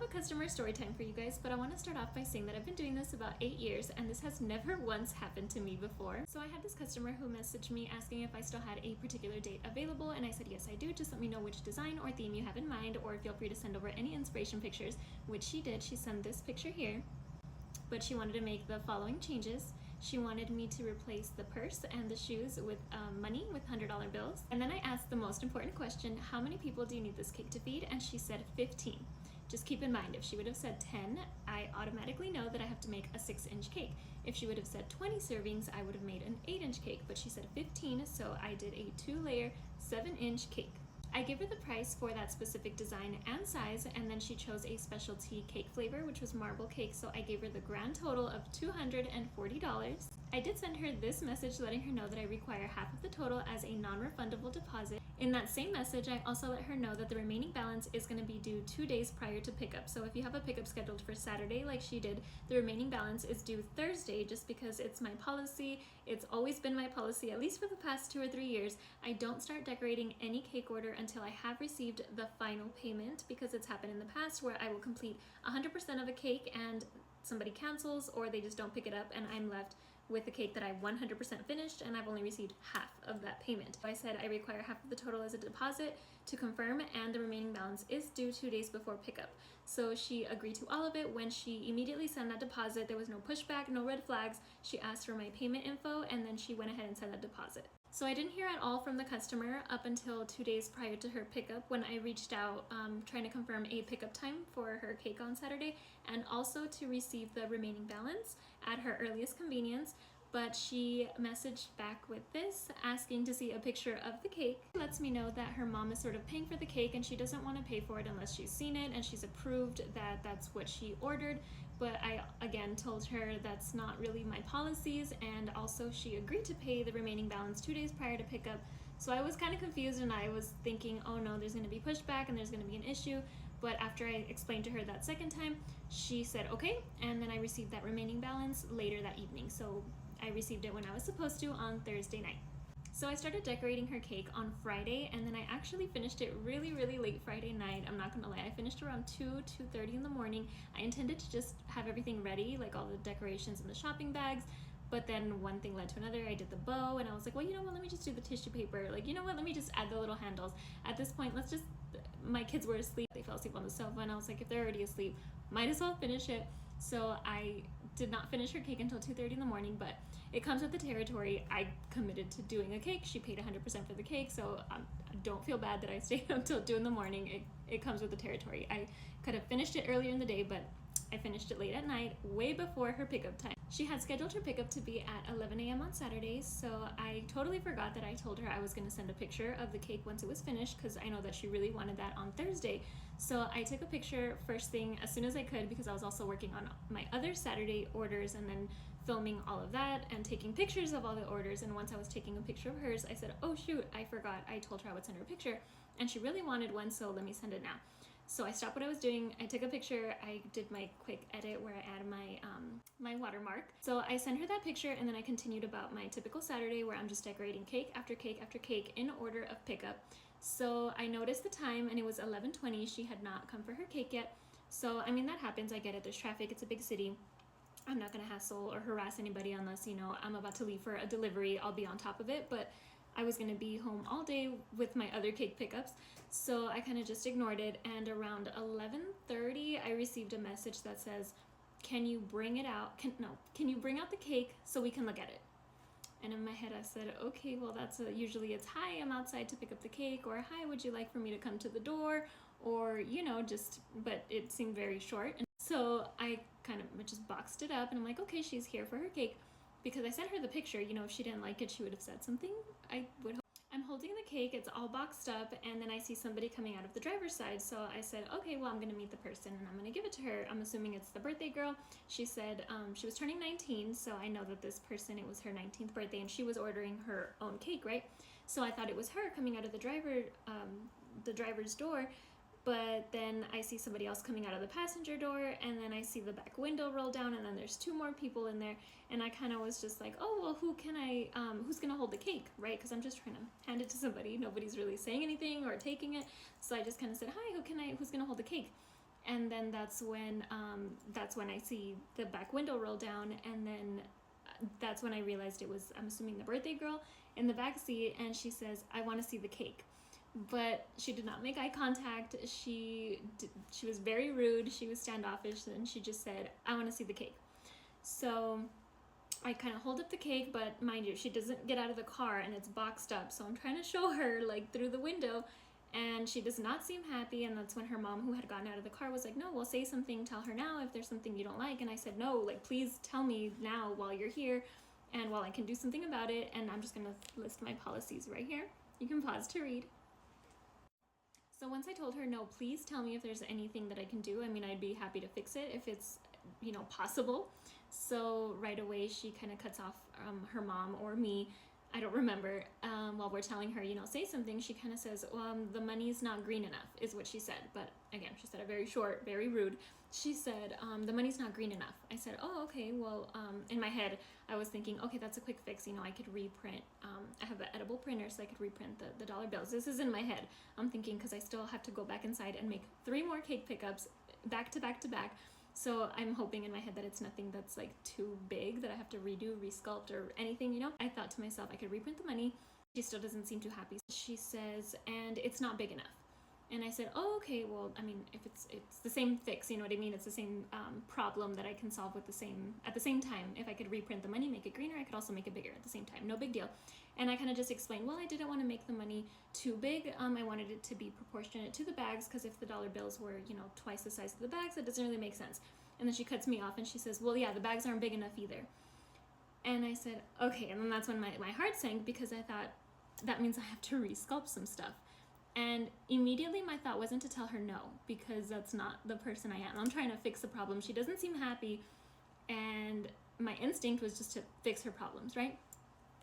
a customer story time for you guys, but I want to start off by saying that I've been doing this about 8 years and this has never once happened to me before. So I had this customer who messaged me asking if I still had a particular date available, and I said yes I do, just let me know which design or theme you have in mind, or feel free to send over any inspiration pictures, which she did. She sent this picture here, but she wanted to make the following changes. She wanted me to replace the purse and the shoes with money, with $100 bills. And then I asked the most important question, how many people do you need this cake to feed? And she said 15. Just keep in mind, if she would have said 10, I automatically know that I have to make a 6-inch cake. If she would have said 20 servings, I would have made an 8-inch cake, but she said 15, so I did a 2-layer, 7-inch cake. I gave her the price for that specific design and size, and then she chose a specialty cake flavor, which was marble cake, so I gave her the grand total of $240. I did send her this message letting her know that I require half of the total as a non-refundable deposit. In that same message, I also let her know that the remaining balance is going to be due 2 days prior to pickup. So if you have a pickup scheduled for Saturday like she did, the remaining balance is due Thursday, just because it's my policy. It's always been my policy, at least for the past 2 or 3 years. I don't start decorating any cake order until I have received the final payment, because it's happened in the past where I will complete 100% of a cake and somebody cancels, or they just don't pick it up, and I'm left with a cake that I 100% finished and I've only received half of that payment. I said I require half of the total as a deposit to confirm, and the remaining balance is due 2 days before pickup. So she agreed to all of it. When she immediately sent that deposit, there was no pushback, no red flags. She asked for my payment info, and then she went ahead and sent that deposit. So I didn't hear at all from the customer up until 2 days prior to her pickup, when I reached out trying to confirm a pickup time for her cake on Saturday, and also to receive the remaining balance at her earliest convenience. But she messaged back with this, asking to see a picture of the cake. It lets me know that her mom is sort of paying for the cake and she doesn't want to pay for it unless she's seen it and she's approved that that's what she ordered. But I again told her that's not really my policies, and also she agreed to pay the remaining balance 2 days prior to pickup. So I was kind of confused, and I was thinking, oh no, there's going to be pushback and there's going to be an issue. But after I explained to her that second time, she said okay, and then I received that remaining balance later that evening. So I received it when I was supposed to on Thursday night. So I started decorating her cake on Friday, and then I actually finished it really late Friday night. I'm not gonna lie, I finished around 2:30 in the morning. I intended to just have everything ready, like all the decorations and the shopping bags, but then one thing led to another. I did the bow, and I was like, well, you know what, let me just do the tissue paper. Like, you know what, let me just add the little handles. At this point, my kids were asleep. They fell asleep on the sofa, and I was like, if they're already asleep, might as well finish it. So I did not finish her cake until 2:30 in the morning, but it comes with the territory. I committed to doing a cake. She paid 100% for the cake, so I don't feel bad that I stayed until 2 in the morning. It comes with the territory. I could have finished it earlier in the day, but I finished it late at night, way before her pickup time. She had scheduled her pickup to be at 11 a.m. on Saturday, so I totally forgot that I told her I was going to send a picture of the cake once it was finished, because I know that she really wanted that on Thursday. So I took a picture first thing as soon as I could, because I was also working on my other Saturday orders and then filming all of that and taking pictures of all the orders. And once I was taking a picture of hers, I said, oh shoot, I forgot. I told her I would send her a picture, and she really wanted one, so let me send it now. So I stopped what I was doing, I took a picture, I did my quick edit where I added my watermark. So I sent her that picture, and then I continued about my typical Saturday where I'm just decorating cake after cake after cake in order of pickup. So I noticed the time, and it was 11:20. She had not come for her cake yet. So I mean, that happens, I get it, there's traffic, it's a big city. I'm not gonna hassle or harass anybody unless, you know, I'm about to leave for a delivery. I'll be on top of it, but I was gonna be home all day with my other cake pickups, so I kind of just ignored it. And around 11:30, I received a message that says, can you bring it out? Can you bring out the cake so we can look at it? And in my head I said, okay, well usually it's hi, I'm outside to pick up the cake, or hi, would you like for me to come to the door, or you know, but it seemed very short. And so I kind of just boxed it up, and I'm like, okay, she's here for her cake, because I sent her the picture. You know, if she didn't like it, she would have said something. I would hope. I'm holding the cake, it's all boxed up, and then I see somebody coming out of the driver's side. So I said, okay, well, I'm gonna meet the person and I'm gonna give it to her. I'm assuming it's the birthday girl. She said she was turning 19, so I know that this person, it was her 19th birthday, and she was ordering her own cake, right? So I thought it was her coming out of the driver's door. But then I see somebody else coming out of the passenger door, and then I see the back window roll down, and then there's 2 more people in there, and I kind of was just like, oh, well, who's gonna hold the cake, right? Because I'm just trying to hand it to somebody. Nobody's really saying anything or taking it, so I just kind of said, hi, who's gonna hold the cake? And then that's when I see the back window roll down, and then that's when I realized it was, I'm assuming, the birthday girl in the back seat, and she says, "I want to see the cake." But she did not make eye contact. She was very rude. She was standoffish, and she just said, "I want to see the cake." So I kind of hold up the cake, but mind you, she doesn't get out of the car and it's boxed up. So I'm trying to show her like through the window, and she does not seem happy. And that's when her mom, who had gotten out of the car, was like, "No, we'll say something, tell her now if there's something you don't like." And I said, "No, like, please tell me now while you're here and while I can do something about it." And I'm just gonna list my policies right here. You can pause to read. So once I told her, "No, please tell me if there's anything that I can do. I mean, I'd be happy to fix it if it's, possible." So right away, she kind of cuts off her mom or me, I don't remember, while we're telling her, say something. She kind of says, "The money's not green enough," is what she said. But again, she said it very short, very rude. She said, "The money's not green enough." I said, "Oh, okay, well," in my head, I was thinking, okay, that's a quick fix. I could reprint. I have an edible printer, so I could reprint the dollar bills. This is in my head. I'm thinking, because I still have to go back inside and make 3 more cake pickups back to back to back. So I'm hoping in my head that it's nothing that's like too big that I have to redo, resculpt, or anything, I thought to myself, I could reprint the money. She still doesn't seem too happy. She says, "And it's not big enough." And I said, "Oh, okay, well, I mean, if it's the same fix, you know what I mean? It's the same problem that I can solve at the same time. If I could reprint the money, make it greener, I could also make it bigger at the same time. No big deal." And I kind of just explained, well, I didn't want to make the money too big. I wanted it to be proportionate to the bags, because if the dollar bills were, twice the size of the bags, that doesn't really make sense. And then she cuts me off and she says, "Well, yeah, the bags aren't big enough either." And I said, okay. And then that's when my heart sank, because I thought, that means I have to resculpt some stuff. And immediately my thought wasn't to tell her no, because that's not the person I am. I'm trying to fix the problem. She doesn't seem happy, and my instinct was just to fix her problems, right?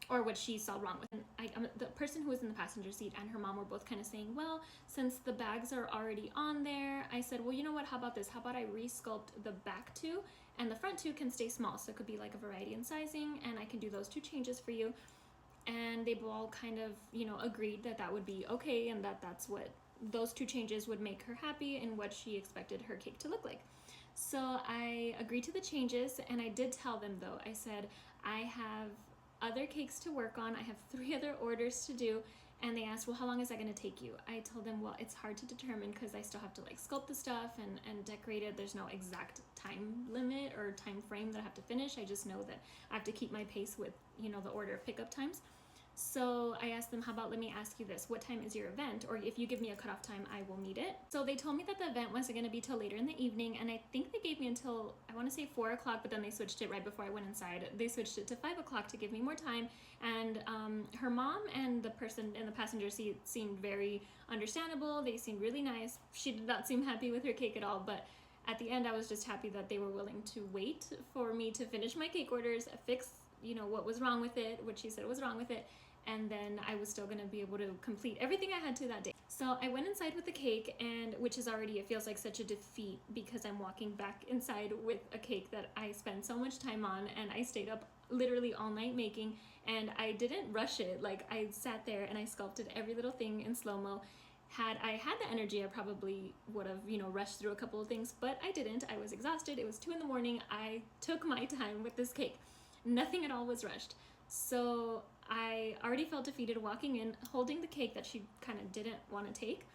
Or what she saw wrong with. And the person who was in the passenger seat and her mom were both kind of saying, "Well, since the bags are already on there," I said, "Well, you know what, how about this? How about I resculpt the back 2 and the front 2 can stay small, so it could be like a variety in sizing, and I can do those 2 changes for you." And they all kind of, agreed that would be okay, and that's what those 2 changes would make her happy and what she expected her cake to look like. So I agreed to the changes, and I did tell them, though. I said, "I have other cakes to work on. I have 3 other orders to do." And they asked, "Well, how long is that going to take you?" I told them, "Well, it's hard to determine, because I still have to like sculpt the stuff and decorate it. There's no exact time limit or time frame that I have to finish. I just know that I have to keep my pace with, the order of pickup times." So I asked them, "How about, let me ask you this, what time is your event? Or if you give me a cutoff time, I will meet it." So they told me that the event wasn't going to be till later in the evening, and I think they gave me until, I want to say 4 o'clock, but then they switched it right before I went inside. They switched it to 5 o'clock to give me more time. And her mom and the person in the passenger seat seemed very understandable. They seemed really nice. She did not seem happy with her cake at all, but at the end I was just happy that they were willing to wait for me to finish my cake orders, fix, what was wrong with it, what she said was wrong with it, and then I was still going to be able to complete everything I had to that day. So I went inside with the cake, and which is already, it feels like such a defeat, because I'm walking back inside with a cake that I spent so much time on, and I stayed up literally all night making, and I didn't rush it. Like, I sat there and I sculpted every little thing in slow-mo. Had I had the energy, I probably would have, rushed through a couple of things, but I didn't. I was exhausted. It was 2 a.m. I took my time with this cake. Nothing at all was rushed. So I already felt defeated walking in, holding the cake that she kind of didn't want to take.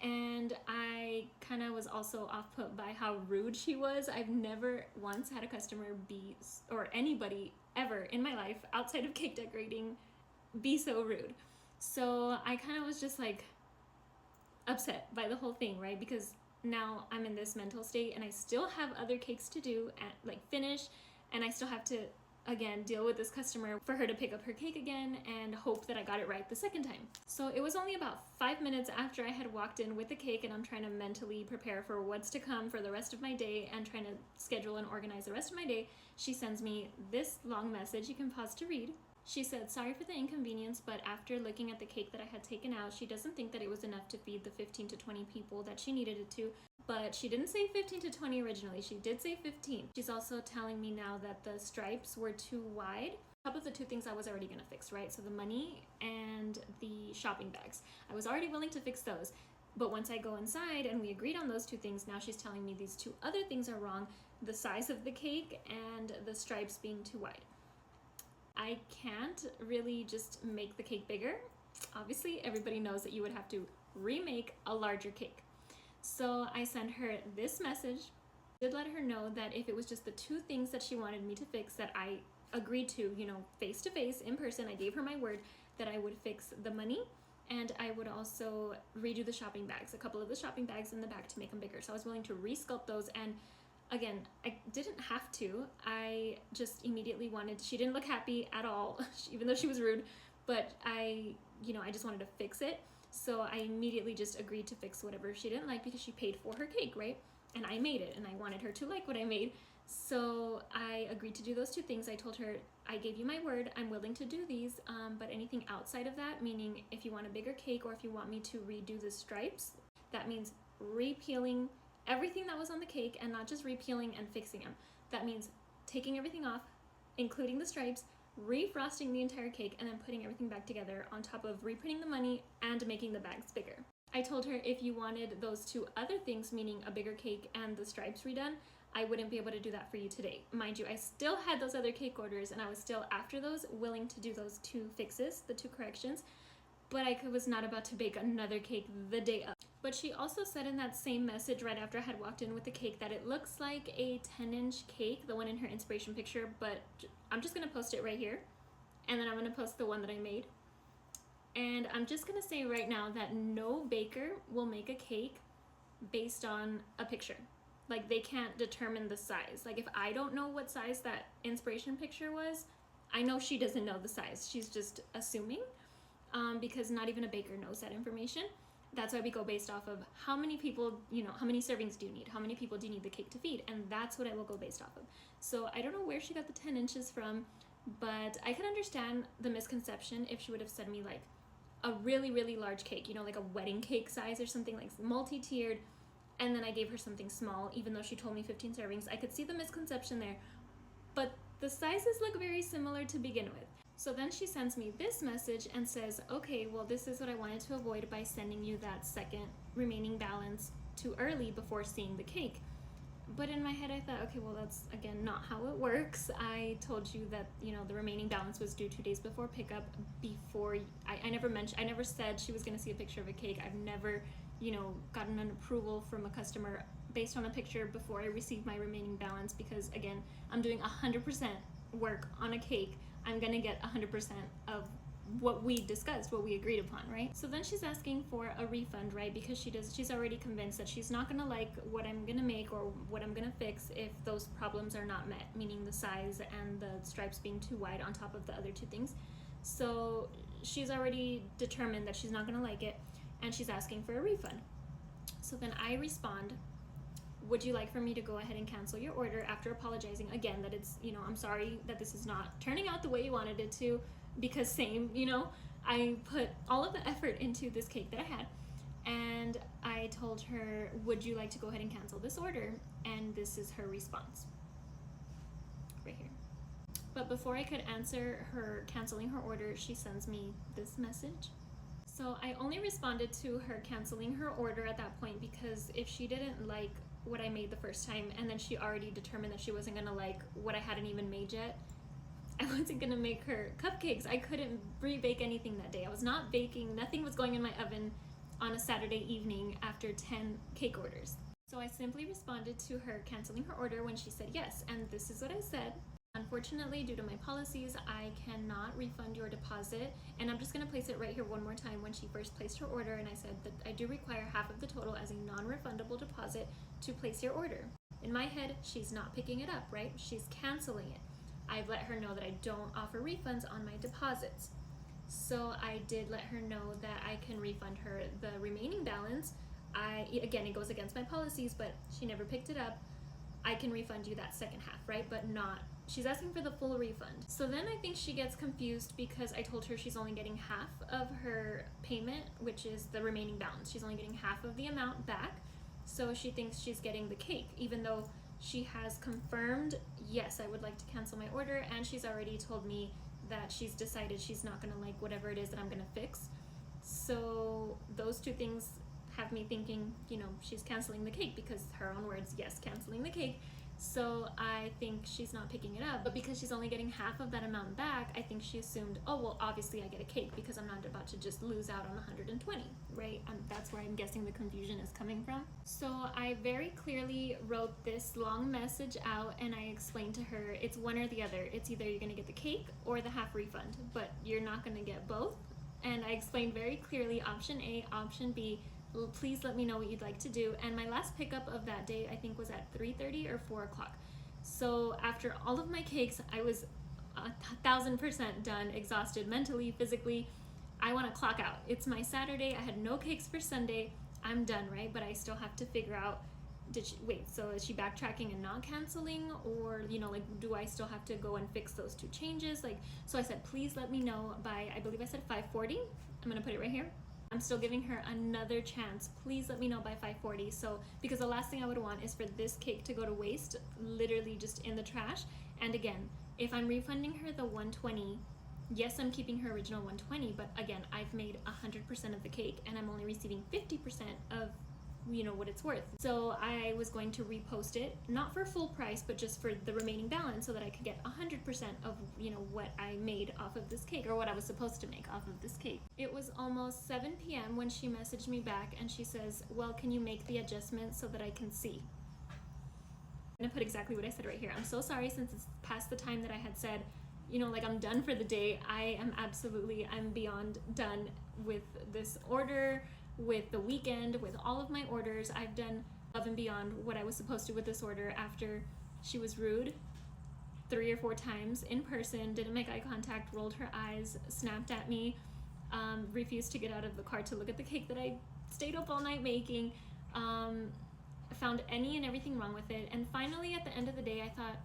And I kind of was also off put by how rude she was. I've never once had a customer be, or anybody ever in my life outside of cake decorating, be so rude. So I kind of was just like upset by the whole thing, right? Because now I'm in this mental state, and I still have other cakes to do and like finish, and I still have to again deal with this customer for her to pick up her cake again and hope that I got it right the second time. So it was only about 5 minutes after I had walked in with the cake, and I'm trying to mentally prepare for what's to come for the rest of my day and trying to schedule and organize the rest of my day, she sends me this long message. You can pause to read. She said, "Sorry for the inconvenience, but after looking at the cake that I had taken out, she doesn't think that it was enough to feed the 15 to 20 people that she needed it to." But she didn't say 15 to 20 originally. She did say 15. She's also telling me now that the stripes were too wide. On top of the 2 things I was already going to fix, right? So the money and the shopping bags. I was already willing to fix those. But once I go inside and we agreed on those two things, now she's telling me these two other things are wrong: the size of the cake and the stripes being too wide. I can't really just make the cake bigger. Obviously, everybody knows that you would have to remake a larger cake. So I sent her this message. I did let her know that if it was just the two things that she wanted me to fix, that I agreed to, face to face, in person, I gave her my word that I would fix the money, and I would also redo the shopping bags, a couple of the shopping bags in the back, to make them bigger. So I was willing to resculpt those. And again, I didn't have to. I just immediately wanted, she didn't look happy at all, even though she was rude, but I just wanted to fix it. So I immediately just agreed to fix whatever she didn't like, because she paid for her cake, right? And I made it, and I wanted her to like what I made. So I agreed to do those two things. I told her, I gave you my word, I'm willing to do these, but anything outside of that, meaning if you want a bigger cake or if you want me to redo the stripes, that means repeeling everything that was on the cake, and not just repeeling and fixing them. That means taking everything off, including the stripes, refrosting the entire cake, and then putting everything back together on top of reprinting the money and making the bags bigger. I told her if you wanted those two other things, meaning a bigger cake and the stripes redone, I wouldn't be able to do that for you today. Mind you, I still had those other cake orders, and I was still, after those, willing to do those two fixes, the two corrections, but I was not about to bake another cake the day of. But she also said in that same message, right after I had walked in with the cake, that it looks like a 10-inch cake, the one in her inspiration picture, but I'm just gonna post it right here, and then I'm gonna post the one that I made. And I'm just gonna say right now that no baker will make a cake based on a picture. Like, they can't determine the size. Like, if I don't know what size that inspiration picture was, I know she doesn't know the size. She's just assuming, because not even a baker knows that information. That's why we go based off of how many people, how many servings do you need? How many people do you need the cake to feed? And that's what I will go based off of. So I don't know where she got the 10 inches from, but I can understand the misconception if she would have said me like a really, really large cake, like a wedding cake size or something, like multi-tiered, and then I gave her something small, even though she told me 15 servings. I could see the misconception there, but the sizes look very similar to begin with. So then she sends me this message and says, okay, well, this is what I wanted to avoid by sending you that second remaining balance too early before seeing the cake. But in my head, I thought, okay, well, that's, again, not how it works. I told you that, the remaining balance was due 2 days before pickup. I never said she was going to see a picture of a cake. I've never, gotten an approval from a customer based on a picture before I received my remaining balance, because, again, I'm doing 100% work on a cake. I'm going to get 100% of what we discussed, what we agreed upon, right? So then she's asking for a refund, right? Because she's already convinced that she's not gonna like what I'm gonna make or what I'm gonna fix if those problems are not met, meaning the size and the stripes being too wide on top of the other two things. So she's already determined that she's not gonna like it, and she's asking for a refund. So then I respond, would you like for me to go ahead and cancel your order, after apologizing again that it's, I'm sorry that this is not turning out the way you wanted it to, because same, I put all of the effort into this cake that I had, and I told her, would you like to go ahead and cancel this order? And this is her response right here. But before I could answer her canceling her order, she sends me this message. So I only responded to her canceling her order at that point, because if she didn't like what I made the first time, and then she already determined that she wasn't gonna like what I hadn't even made yet, I wasn't gonna make her cupcakes. I couldn't re-bake anything that day. I was not baking, nothing was going in my oven on a Saturday evening after 10 cake orders. So I simply responded to her canceling her order when she said yes, and this is what I said. Unfortunately, due to my policies, I cannot refund your deposit, and I'm just gonna place it right here one more time when she first placed her order, and I said that I do require half of the total as a non-refundable deposit to place your order. In my head, she's not picking it up, right? She's canceling it. I've let her know that I don't offer refunds on my deposits. So I did let her know that I can refund her the remaining balance. Again, it goes against my policies, but she never picked it up. I can refund you that second half, right? But not, she's asking for the full refund. So then I think she gets confused, because I told her she's only getting half of her payment, which is the remaining balance. She's only getting half of the amount back. So she thinks she's getting the cake, even though she has confirmed, yes, I would like to cancel my order, and she's already told me that she's decided she's not gonna like whatever it is that I'm gonna fix. So those two things have me thinking, you know, she's canceling the cake, because her own words, yes, canceling the cake. So I think she's not picking it up, but because she's only getting half of that amount back, I think she assumed, oh, well, obviously I get a cake because I'm not about to just lose out on 120, right? That's where I'm guessing the confusion is coming from. So I very clearly wrote this long message out, and I explained to her, it's one or the other. It's either you're gonna get the cake or the half refund, but you're not gonna get both. And I explained very clearly option A, option B. Please let me know what you'd like to do. And my last pickup of that day, I think, was at 3:30 or 4 o'clock. So after all of my cakes, I was 1,000% done, exhausted mentally, physically. I want to clock out. It's my Saturday. I had no cakes for Sunday. I'm done, right? But I still have to figure out, so is she backtracking and not canceling? Or, you know, like, do I still have to go and fix those 2 changes? Like, so I said, please let me know by, I believe I said 5:40. I'm going to put it right here. I'm still giving her another chance. Please let me know by 5:40. So, because the last thing I would want is for this cake to go to waste, literally just in the trash. And again, if I'm refunding her the 120, yes, I'm keeping her original 120, but again, I've made 100% of the cake, and I'm only receiving 50% of, you know, what it's worth. So I was going to repost it, not for full price, but just for the remaining balance, so that I could get 100% of, you know, what I made off of this cake, or what I was supposed to make off of this cake. It was almost 7 p.m. when she messaged me back, and she says, well, can you make the adjustments so that I can see? I'm gonna put exactly what I said right here. I'm so sorry, since it's past the time that I had said, you know, like, I'm done for the day. I'm beyond done with this order, with the weekend, with all of my orders. I've done above and beyond what I was supposed to with this order after she was rude 3 or 4 times in person, didn't make eye contact, rolled her eyes, snapped at me, refused to get out of the car to look at the cake that I stayed up all night making, found any and everything wrong with it. And finally, at the end of the day, I thought,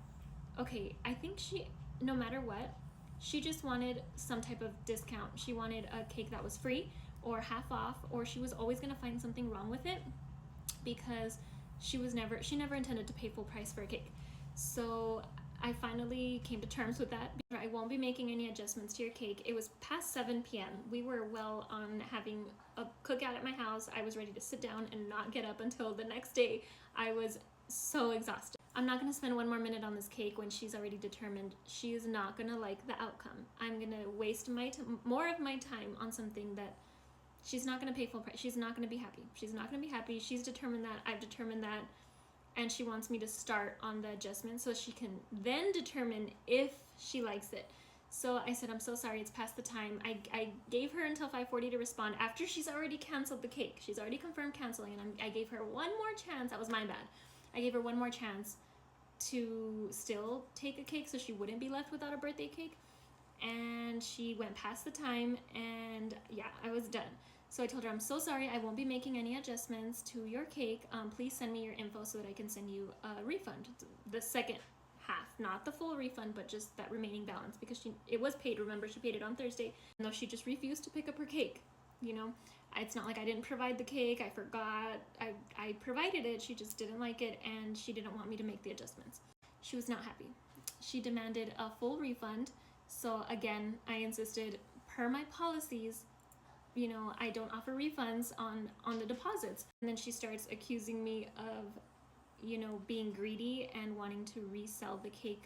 okay, I think she, no matter what, she just wanted some type of discount. She wanted a cake that was free or half off, or she was always going to find something wrong with it, because she never intended to pay full price for a cake. So I finally came to terms with that. I won't be making any adjustments to your cake. It was past 7 p.m. We were well on having a cookout at my house. I was ready to sit down and not get up until the next day. I was so exhausted. I'm not going to spend 1 more minute on this cake when she's already determined she is not going to like the outcome. I'm going to waste more of my time on something that she's not going to pay full price. She's not going to be happy. She's not going to be happy. She's determined that. I've determined that. And she wants me to start on the adjustment so she can then determine if she likes it. So I said, I'm so sorry, it's past the time. I gave her until 5:40 to respond after she's already canceled the cake. She's already confirmed canceling, and I gave her one more chance. That was my bad. I gave her one more chance to still take a cake so she wouldn't be left without a birthday cake. And she went past the time, and yeah, I was done. So I told her, I'm so sorry, I won't be making any adjustments to your cake. Please send me your info so that I can send you a refund. The second half, not the full refund, but just that remaining balance, because it was paid. Remember, she paid it on Thursday, and though she just refused to pick up her cake. You know, it's not like I didn't provide the cake, I forgot. I provided it, she just didn't like it, and she didn't want me to make the adjustments. She was not happy. She demanded a full refund. So again, I insisted, per my policies, you know, I don't offer refunds on the deposits. And then she starts accusing me of, you know, being greedy and wanting to resell the cake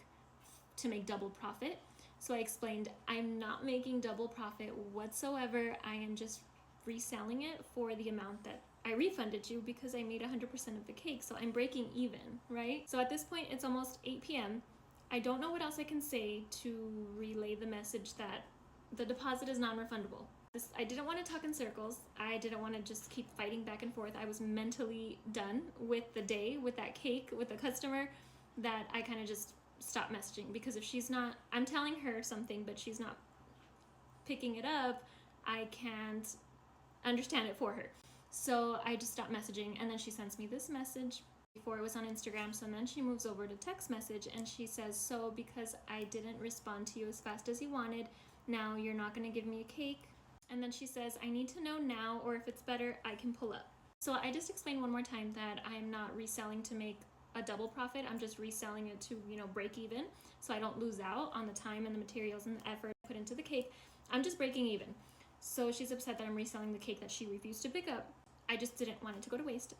to make double profit. So I explained, I'm not making double profit whatsoever. I am just reselling it for the amount that I refunded you, because I made 100% of the cake. So I'm breaking even, right? So at this point, it's almost 8 p.m. I don't know what else I can say to relay the message that the deposit is non-refundable. I didn't want to talk in circles. I didn't want to just keep fighting back and forth. I was mentally done with the day, with that cake, with the customer, that I kind of just stopped messaging. Because if she's not, I'm telling her something, but she's not picking it up, I can't understand it for her. So I just stopped messaging, and then she sends me this message. Before it was on Instagram, so then she moves over to text message, and she says, so because I didn't respond to you as fast as you wanted, now you're not going to give me a cake? And then she says, I need to know now, or if it's better, I can pull up. So I just explained one more time that I'm not reselling to make a double profit. I'm just reselling it to, you know, break even, so I don't lose out on the time and the materials and the effort I put into the cake. I'm just breaking even. So she's upset that I'm reselling the cake that she refused to pick up. I just didn't want it to go to waste.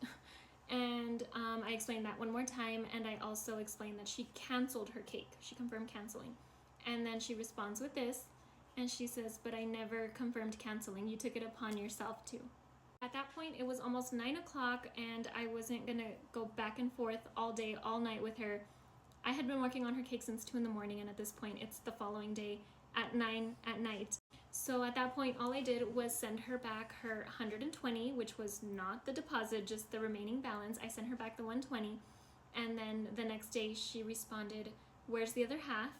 And I explained that one more time, and I also explained that she canceled her cake. She confirmed canceling. And then she responds with this, and she says, "But I never confirmed canceling. You took it upon yourself to." At that point, it was almost 9 o'clock, and I wasn't gonna go back and forth all day, all night with her. I had been working on her cake since 2 in the morning, and at this point, it's the following day at 9 at night. So at that point, all I did was send her back her 120, which was not the deposit, just the remaining balance. I sent her back the 120, and then the next day she responded, "Where's the other half?"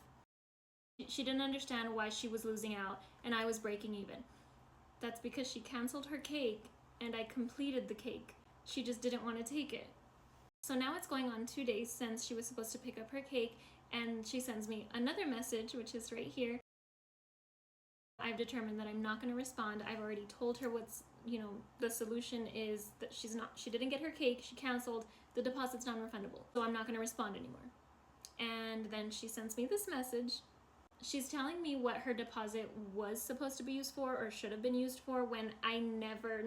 She didn't understand why she was losing out and I was breaking even. That's because she canceled her cake and I completed the cake. She just didn't want to take it. So now it's going on 2 days since she was supposed to pick up her cake, and she sends me another message, which is right here. I've determined that I'm not going to respond. I've already told her what's, the solution is that she didn't get her cake, she canceled, the deposit's non-refundable, so I'm not going to respond anymore. And then she sends me this message. She's telling me what her deposit was supposed to be used for or should have been used for, when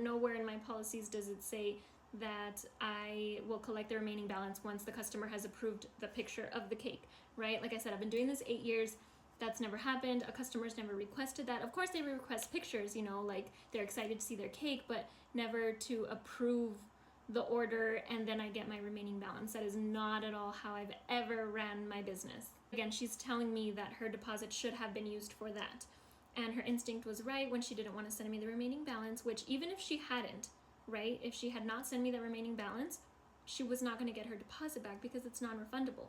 nowhere in my policies does it say that I will collect the remaining balance once the customer has approved the picture of the cake, right? Like I said, I've been doing this 8 years. That's never happened. A customer's never requested that. Of course, they request pictures, like they're excited to see their cake, but never to approve the order and then I get my remaining balance. That is not at all how I've ever ran my business. Again, she's telling me that her deposit should have been used for that. And her instinct was right when she didn't want to send me the remaining balance, which even if she hadn't, right, if she had not sent me the remaining balance, she was not going to get her deposit back because it's non-refundable.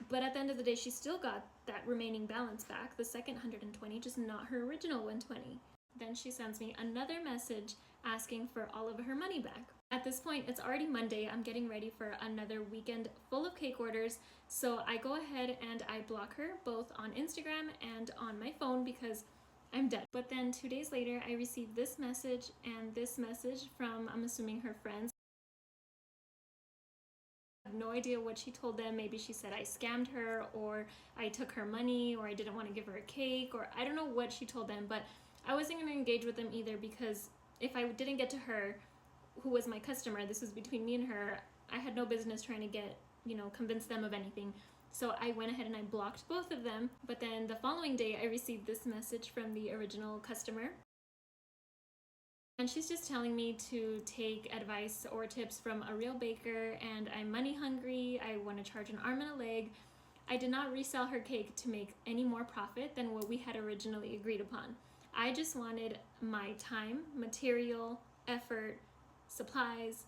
But at the end of the day, she still got that remaining balance back, the second 120, just not her original 120. Then she sends me another message asking for all of her money back. At this point, it's already Monday. I'm getting ready for another weekend full of cake orders. So I go ahead and I block her both on Instagram and on my phone because I'm done. But then 2 days later, I received this message and this message from, I'm assuming, her friends. I have no idea what she told them. Maybe she said I scammed her, or I took her money, or I didn't want to give her a cake, or I don't know what she told them, but I wasn't going to engage with them either because if I didn't get to her, who was my customer, this was between me and her, I had no business trying to get, convince them of anything. So I went ahead and I blocked both of them. But then the following day, I received this message from the original customer. And she's just telling me to take advice or tips from a real baker, and I'm money hungry. I want to charge an arm and a leg. I did not resell her cake to make any more profit than what we had originally agreed upon. I just wanted my time, material, effort, supplies,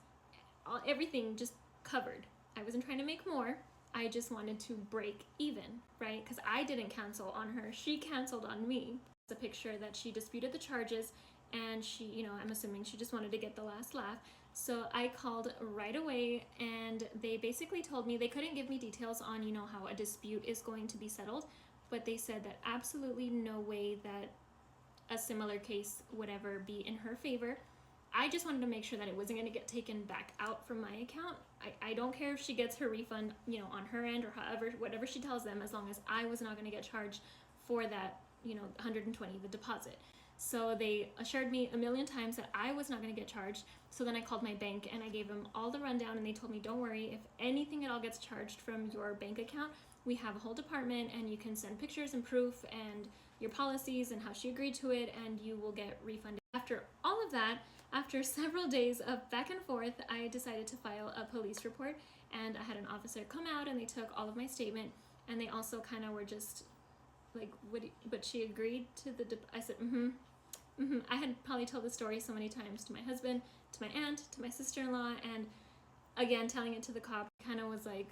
everything just covered. I wasn't trying to make more. I just wanted to break even, right? Because I didn't cancel on her. She canceled on me. It's a picture that she disputed the charges, and she, I'm assuming she just wanted to get the last laugh. So I called right away, and they basically told me they couldn't give me details on, how a dispute is going to be settled, but they said that absolutely no way that a similar case would ever be in her favor. I just wanted to make sure that it wasn't going to get taken back out from my account. I don't care if she gets her refund, on her end or whatever she tells them, as long as I was not going to get charged for that, 120, the deposit. So they assured me a million times that I was not going to get charged. So then I called my bank and I gave them all the rundown, and they told me, don't worry, if anything at all gets charged from your bank account, we have a whole department and you can send pictures and proof and your policies and how she agreed to it, and you will get refunded. After all of that, after several days of back and forth, I decided to file a police report, and I had an officer come out and they took all of my statement, and they also kind of were just like, but she agreed to I said, I had probably told the story so many times to my husband, to my aunt, to my sister-in-law, and again, telling it to the cop, kind of was like,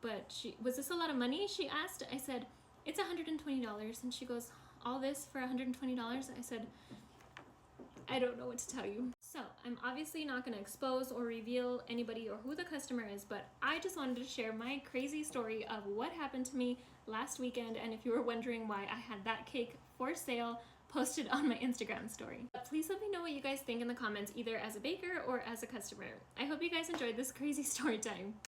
but was this a lot of money? She asked. I said, it's $120. And she goes, all this for $120? I said, I don't know what to tell you. So I'm obviously not going to expose or reveal anybody or who the customer is, but I just wanted to share my crazy story of what happened to me last weekend. And if you were wondering why I had that cake for sale posted on my Instagram story. Please let me know what you guys think in the comments, either as a baker or as a customer. I hope you guys enjoyed this crazy story time.